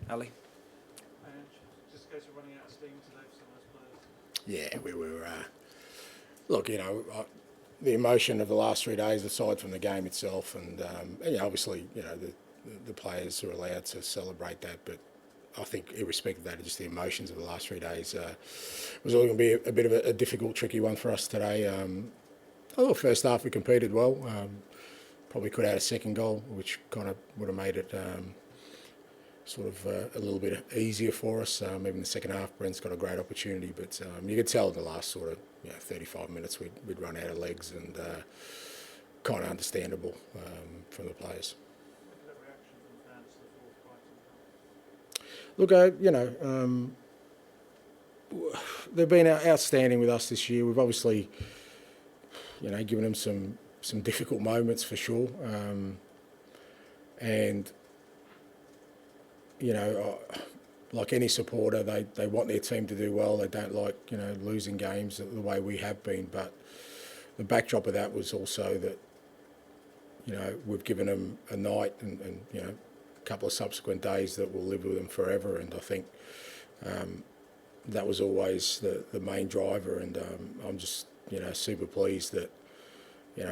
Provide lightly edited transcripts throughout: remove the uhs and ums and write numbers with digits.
Ali? Ange, just in case we're running out of steam today for some of those players. Yeah, we were. Look, the emotion of the last 3 days, aside from the game itself, and obviously, the players are allowed to celebrate that, but I think, irrespective of that, just the emotions of the last 3 days was all going to be a bit of a difficult, tricky one for us today. I thought first half we competed well. Probably could have had a second goal, which kind of would have made it a little bit easier for us. Even the second half, Brent's got a great opportunity, but you could tell in the last 35 minutes we'd run out of legs, and kind of understandable from the players. Look at that reaction from fans to the fourth Brighton. Look, they've been outstanding with us this year. We've obviously, given them some difficult moments for sure, and like any supporter, they want their team to do well. They don't like losing games the way we have been. But the backdrop of that was also that we've given them a night and a couple of subsequent days that will live with them forever. And I think that was always the main driver. And I'm just super pleased that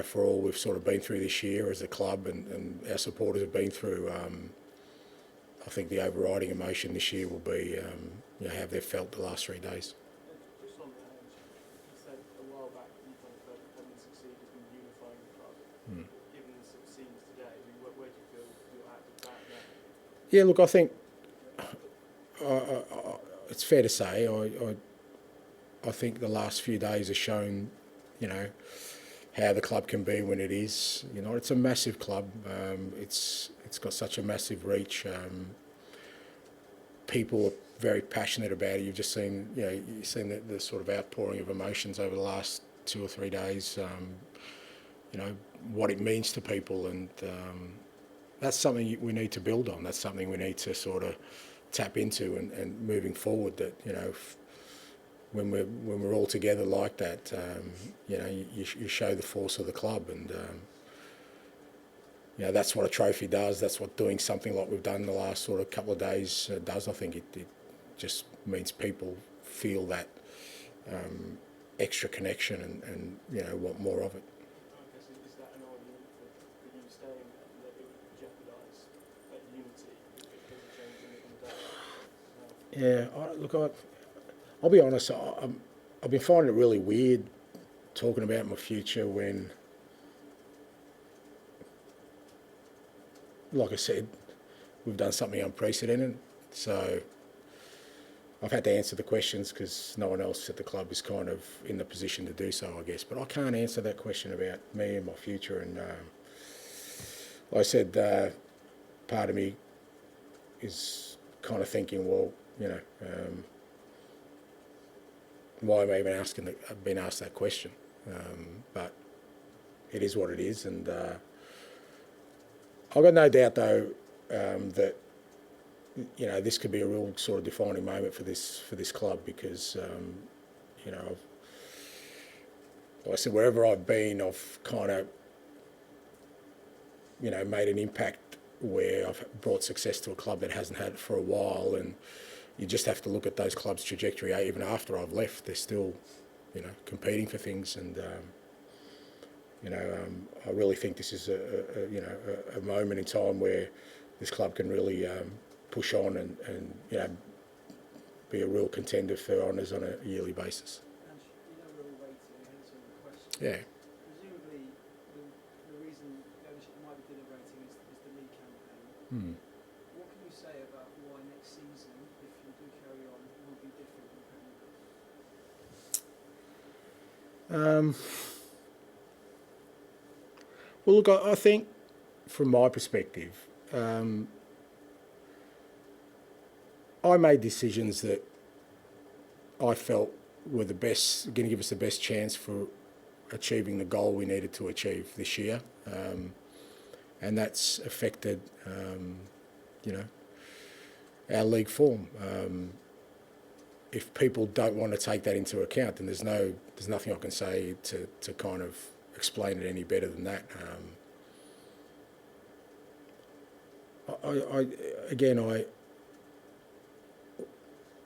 for all we've sort of been through this year as a club and our supporters have been through. I think the overriding emotion this year will be how they've felt the last 3 days. Just on that, you said a while back that you kind of felt that having succeeded in unifying the club. Given the sort of scenes today, where do you feel you're at with that now? Yeah, look, I think it's fair to say I think the last few days have shown how the club can be when it is. It's a massive club. It's got such a massive reach. People are very passionate about it. You've just seen, you've seen the sort of outpouring of emotions over the last 2 or 3 days. What it means to people, and that's something we need to build on. That's something we need to sort of tap into, and moving forward. That when we're all together like that, you show the force of the club, and that's what a trophy does. That's what doing something like we've done the last sort of couple of days does. I think it just means people feel that extra connection and want more of it. I guess is that an argument for you staying there, that it would jeopardise that unity if there's a change in the day? Yeah, I'll be honest. I've been finding it really weird talking about my future when, like I said, we've done something unprecedented. So I've had to answer the questions because no one else at the club is kind of in the position to do so, I guess. But I can't answer that question about me and my future. And like I said, part of me is kind of thinking, well, why am I even I've been asked that question? But it is what it is, and I've got no doubt though that this could be a real sort of defining moment for this club, because like I said, wherever I've been, I've kind of made an impact where I've brought success to a club that hasn't had it for a while, and you just have to look at those clubs' trajectory. Even after I've left, they're still, competing for things, and I really think this is a moment in time where this club can really push on and be a real contender for honours on a yearly basis. And we're all waiting and answering the question. Yeah. Presumably, the reason the ownership might be deliberating is the league campaign. What can you say about why next season, if you do carry on, will be different in the Premier League? Well, look, I think from my perspective, I made decisions that I felt were going to give us the best chance for achieving the goal we needed to achieve this year, and that's affected, our league form. If people don't want to take that into account, then there's nothing I can say to kind of explain it any better than that.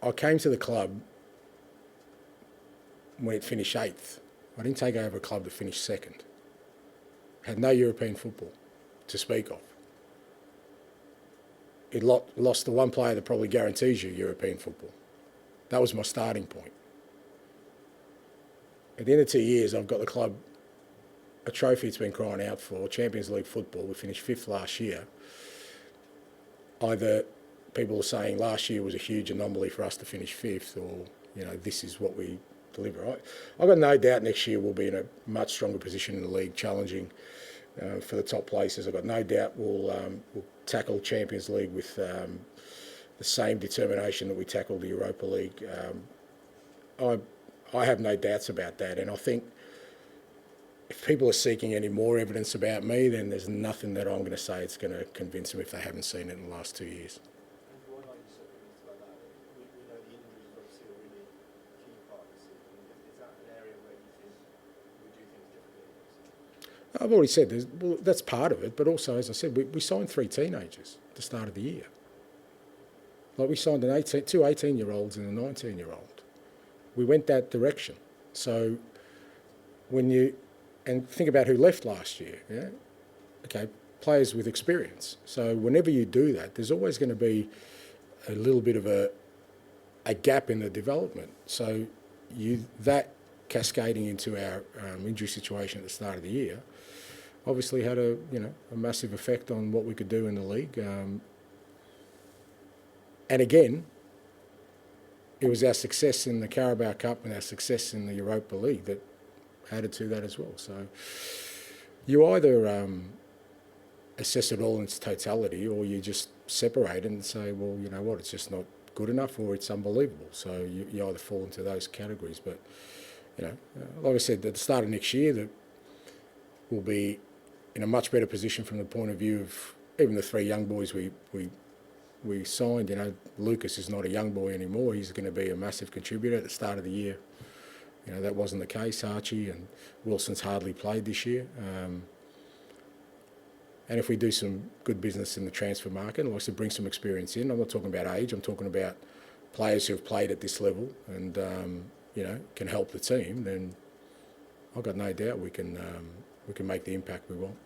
I came to the club when it finished 8th. I didn't take over a club that finished 2nd. Had no European football to speak of. It lost the one player that probably guarantees you European football. That was my starting point. At the end of 2 years, I've got the club a trophy it's been crying out for, Champions League football. We finished 5th last year. Either people are saying last year was a huge anomaly for us to finish 5th, or, this is what we deliver. I've got no doubt next year we'll be in a much stronger position in the league, challenging for the top places. I've got no doubt we'll tackle Champions League with the same determination that we tackled the Europa League. I have no doubts about that, and I think if people are seeking any more evidence about me, then there's nothing that I'm going to say it's going to convince them if they haven't seen it in the last 2 years. And why are you so convinced about that? We know the injuries is obviously a really key part of the season. Is that an area where you think we do things differently? I've already said that's part of it, but also, as I said, we signed 3 teenagers at the start of the year. Like we signed two 18-year-olds and a 19-year-old. We went that direction. So and think about who left last year, yeah? Okay, players with experience. So whenever you do that, there's always going to be a little bit of a gap in the development. So that cascading into our injury situation at the start of the year obviously had a massive effect on what we could do in the league. And again, it was our success in the Carabao Cup and our success in the Europa League that added to that as well. So you either assess it all in its totality, or you just separate it and say, well, you know what, it's just not good enough, or it's unbelievable. So you either fall into those categories. But, like I said, at the start of next year, that we'll be in a much better position from the point of view of even the 3 young boys we signed. Lucas is not a young boy anymore. He's going to be a massive contributor. At the start of the year, that wasn't the case. Archie and Wilson's hardly played this year. And if we do some good business in the transfer market, like to bring some experience in, I'm not talking about age, I'm talking about players who have played at this level and, can help the team, then I've got no doubt we can make the impact we want.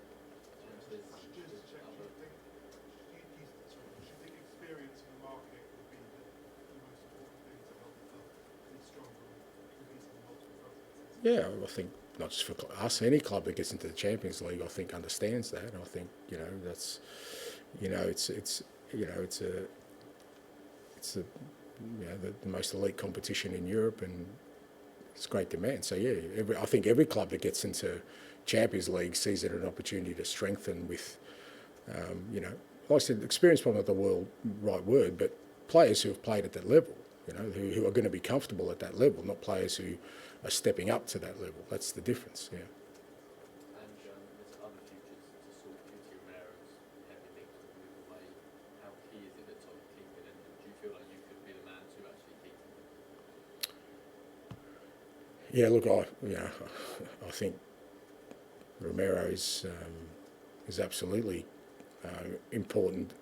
Yeah, I think not just for us, any club that gets into the Champions League, I think understands that. I think that's, it's the most elite competition in Europe, and it's great demand. So yeah, I think every club that gets into Champions League sees it as an opportunity to strengthen with, like I said, experience probably not the right word, but players who have played at that level, who are going to be comfortable at that level, not players who are stepping up to that level. That's the difference, yeah. And there's other futures to sort Cuti Romero's everything to move away. How key is it that Tom keep it, and do you feel like you could be the man to actually keep it? Yeah, look, I think Romero is absolutely important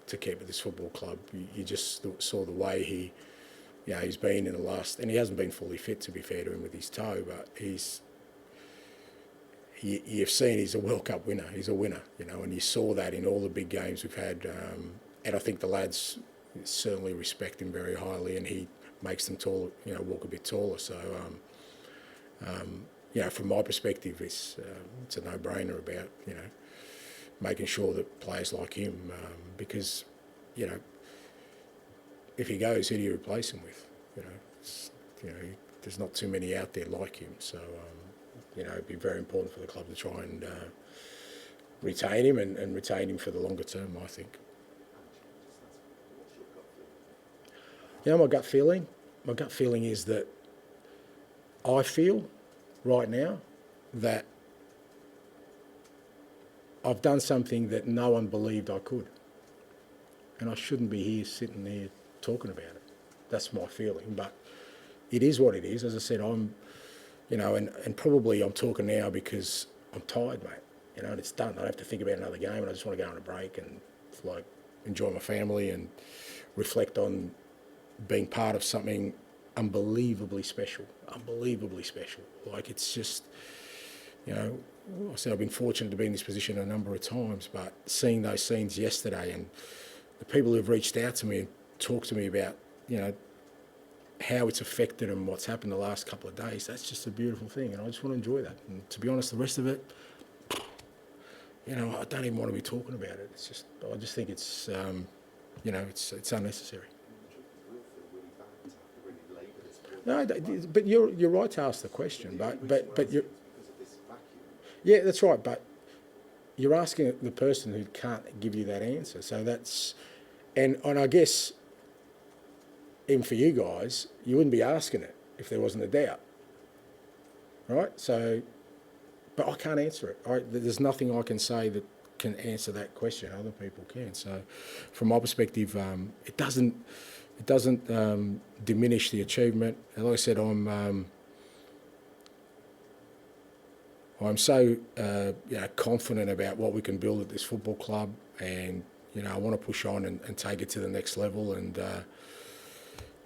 to keep at this football club. You just saw the way he's been in the last, and he hasn't been fully fit, to be fair to him, with his toe, but you've seen he's a World Cup winner. He's a winner, and you saw that in all the big games we've had, and I think the lads certainly respect him very highly, and he makes them tall, walk a bit taller. So, from my perspective, it's a no-brainer about, making sure that players like him, because, if he goes, who do you replace him with? There's not too many out there like him. So, it'd be very important for the club to try and retain him and retain him for the longer term, I think. My gut feeling? My gut feeling is that I feel right now that I've done something that no one believed I could. And I shouldn't be here sitting there talking about it. That's my feeling. But it is what it is. As I said, I'm, and probably I'm talking now because I'm tired, mate. And it's done. I don't have to think about another game, and I just want to go on a break and enjoy my family and reflect on being part of something unbelievably special. Like, it's just, you know, I said I've been fortunate to be in this position a number of times, but seeing those scenes yesterday and the people who've reached out to me and talked to me about, you know, how it's affected and what's happened the last couple of days, that's just a beautiful thing, and I just want to enjoy that. And to be honest, the rest of it, you know, I don't even want to be talking about it. It's just, I just think it's, you know, it's unnecessary. No, but you're right to ask the question, but you're, yeah, that's right, but you're asking the person who can't give you that answer. So that's, and I guess, even for you guys, you wouldn't be asking it if there wasn't a doubt, right? So, but I can't answer it. There's nothing I can say that can answer that question. Other people can. So, from my perspective, it doesn't diminish the achievement. And like I said, I'm so you know, confident about what we can build at this football club, and you know, I want to push on and take it to the next level, and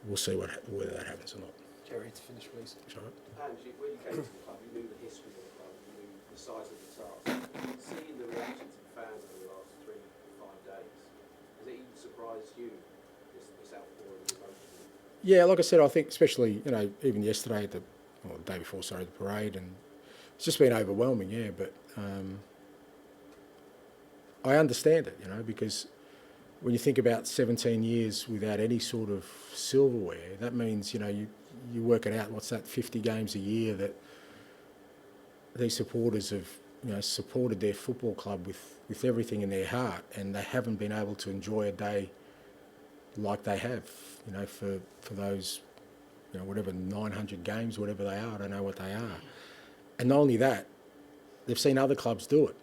we'll see whether that happens or not. Jerry, to finish, please. Sorry. Ange, when you came to the club, you knew the history of the club, you knew the size of the task. Seeing the reactions of fans over the last 3-5 days, has it even surprised you, this outpouring of emotion? Yeah, like I said, I think especially, you know, even yesterday the day before, sorry, the parade, and it's just been overwhelming, yeah. But I understand it, you know, because when you think about 17 years without any sort of silverware, that means, you know, you work it out, what's that, 50 games a year that these supporters have, you know, supported their football club with everything in their heart, and they haven't been able to enjoy a day like they have, you know, for those, you know, whatever, 900 games, whatever they are, I don't know what they are. And not only that, they've seen other clubs do it,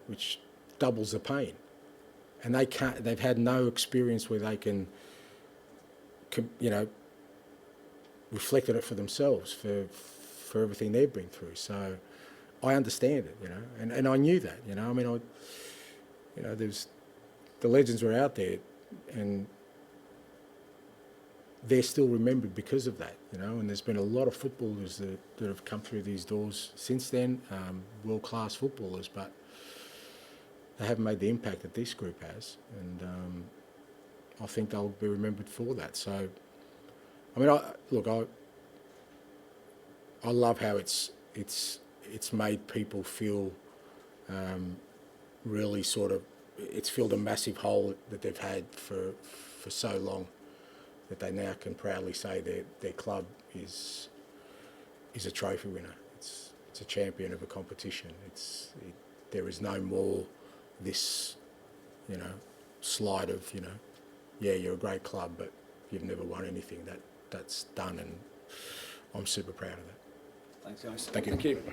which doubles the pain. And they've had no experience where they can, you know, reflect on it for themselves, for everything they've been through. So I understand it, you know, and I knew that, you know. I mean, you know, the legends were out there, and they're still remembered because of that, you know. And there's been a lot of footballers that have come through these doors since then, world-class footballers, but they haven't made the impact that this group has, and I think they'll be remembered for that. So, I mean, I love how it's made people feel really sort of, it's filled a massive hole that they've had for so long, that they now can proudly say their club is a trophy winner. It's a champion of a competition. There is no more this, you know, slide of, you know, yeah, you're a great club, but you've never won anything. That's done, and I'm super proud of that. Thanks, guys. Thank you.